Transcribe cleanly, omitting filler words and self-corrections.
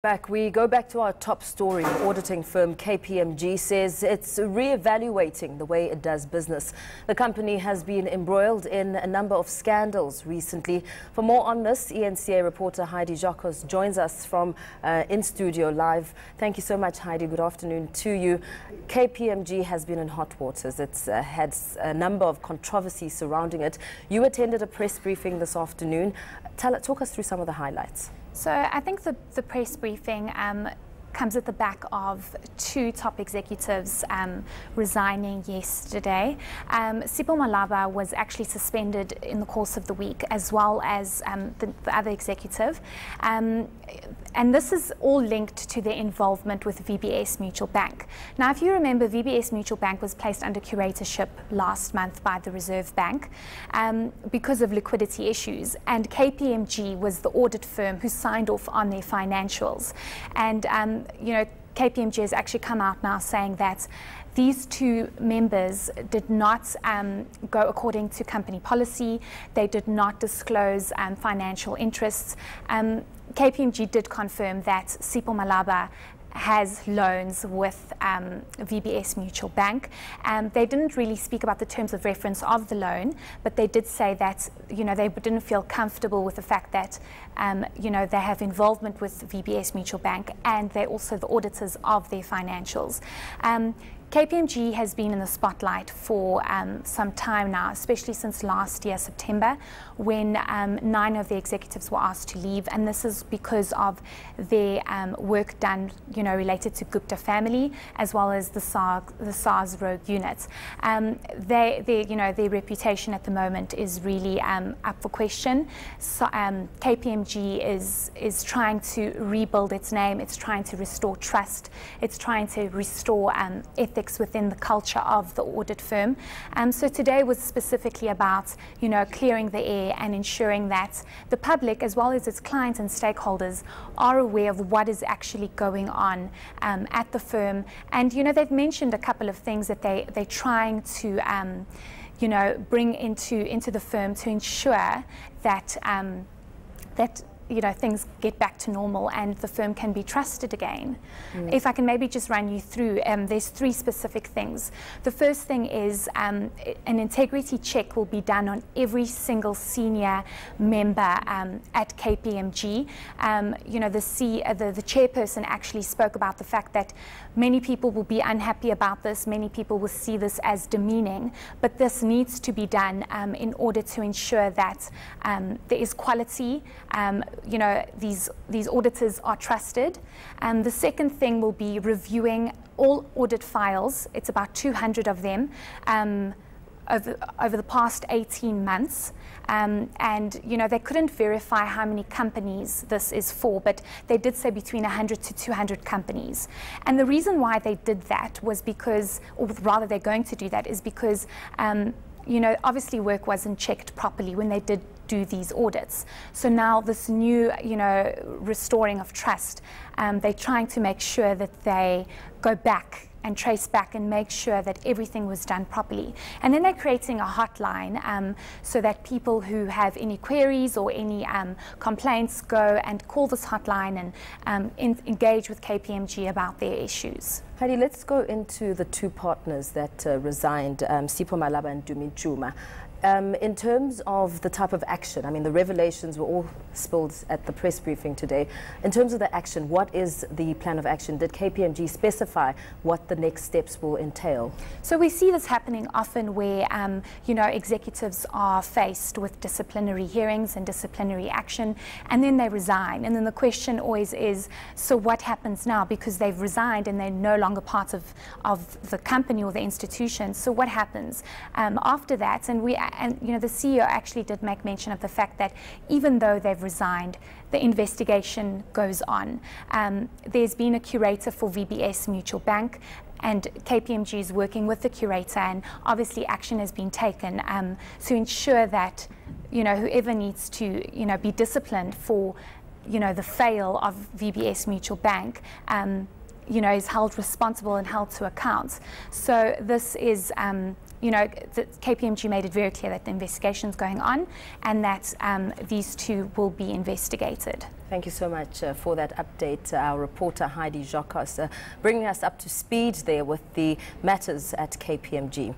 We go back to our top story. Auditing firm KPMG says it's re-evaluating the way it does business. The company has been embroiled in a number of scandals recently. For more on this, eNCA reporter Heidi Giokos joins us from in studio live. Thank you so much, Heidi. Good afternoon to you. KPMG has been in hot waters. It's had a number of controversies surrounding it. You attended a press briefing this afternoon. Talk us through some of the highlights. So I think the press briefing comes at the back of two top executives resigning yesterday. Sipho Malaba was actually suspended in the course of the week, as well as the other executive. And this is all linked to their involvement with VBS Mutual Bank. Now, if you remember, VBS Mutual Bank was placed under curatorship last month by the Reserve Bank because of liquidity issues. And KPMG was the audit firm who signed off on their financials. And you know, KPMG has actually come out now saying that these two members did not go according to company policy. They did not disclose financial interests. KPMG did confirm that Sipho Malaba has loans with VBS Mutual Bank. They didn't really speak about the terms of reference of the loan, but they did say that, you know, they didn't feel comfortable with the fact that, you know, they have involvement with VBS Mutual Bank, and they're also the auditors of their financials. KPMG has been in the spotlight for some time now, especially since last year, September, when 9 of the executives were asked to leave, and this is because of their work done, you know, related to Gupta family, as well as the SARS rogue units. You know, their reputation at the moment is really up for question. So, KPMG is trying to rebuild its name. It's trying to restore trust. It's trying to restore ethics within the culture of the audit firm. So today was specifically about, you know, clearing the air and ensuring that the public, as well as its clients and stakeholders, are aware of what is actually going on at the firm. And, you know, they've mentioned a couple of things that they're trying to, you know, bring into the firm to ensure that that, you know, things get back to normal and the firm can be trusted again. If I can maybe just run you through, there's 3 specific things. The first thing is an integrity check will be done on every single senior member at KPMG. You know, the chairperson actually spoke about the fact that many people will be unhappy about this, many people will see this as demeaning, but this needs to be done in order to ensure that there is quality. You know, these auditors are trusted. The second thing will be reviewing all audit files. It's about 200 of them over the past 18 months. And, you know, they couldn't verify how many companies this is for, but they did say between 100 to 200 companies. And the reason why they did that was because, or rather they're going to do that, is because, you know, obviously work wasn't checked properly when they did do these audits. So now this new, you know, restoring of trust, they're trying to make sure that they go back and trace back and make sure that everything was done properly. And then they're creating a hotline so that people who have any queries or any complaints go and call this hotline and engage with KPMG about their issues. Heidi, let's go into the 2 partners that resigned, Sipho Malaba and Dumi Juma. In terms of the type of action, I mean, the revelations were all spilled at the press briefing today. In terms of the action, what is the plan of action? Did KPMG specify what the next steps will entail? So we see this happening often where, you know, executives are faced with disciplinary hearings and disciplinary action, and then they resign. And then the question always is, so what happens now? Because they've resigned and they're no longer part of the company or the institution. So what happens after that? And you know, the CEO actually did make mention of the fact that even though they've resigned, the investigation goes on. There's been a curator for VBS Mutual Bank, and KPMG is working with the curator, and obviously action has been taken to ensure that, you know, whoever needs to, you know, be disciplined for, you know, the fail of VBS Mutual Bank, you know, is held responsible and held to account. So this is KPMG made it very clear that the investigation is going on and that these two will be investigated. Thank you so much for that update. Our reporter Heidi Giokos bringing us up to speed there with the matters at KPMG.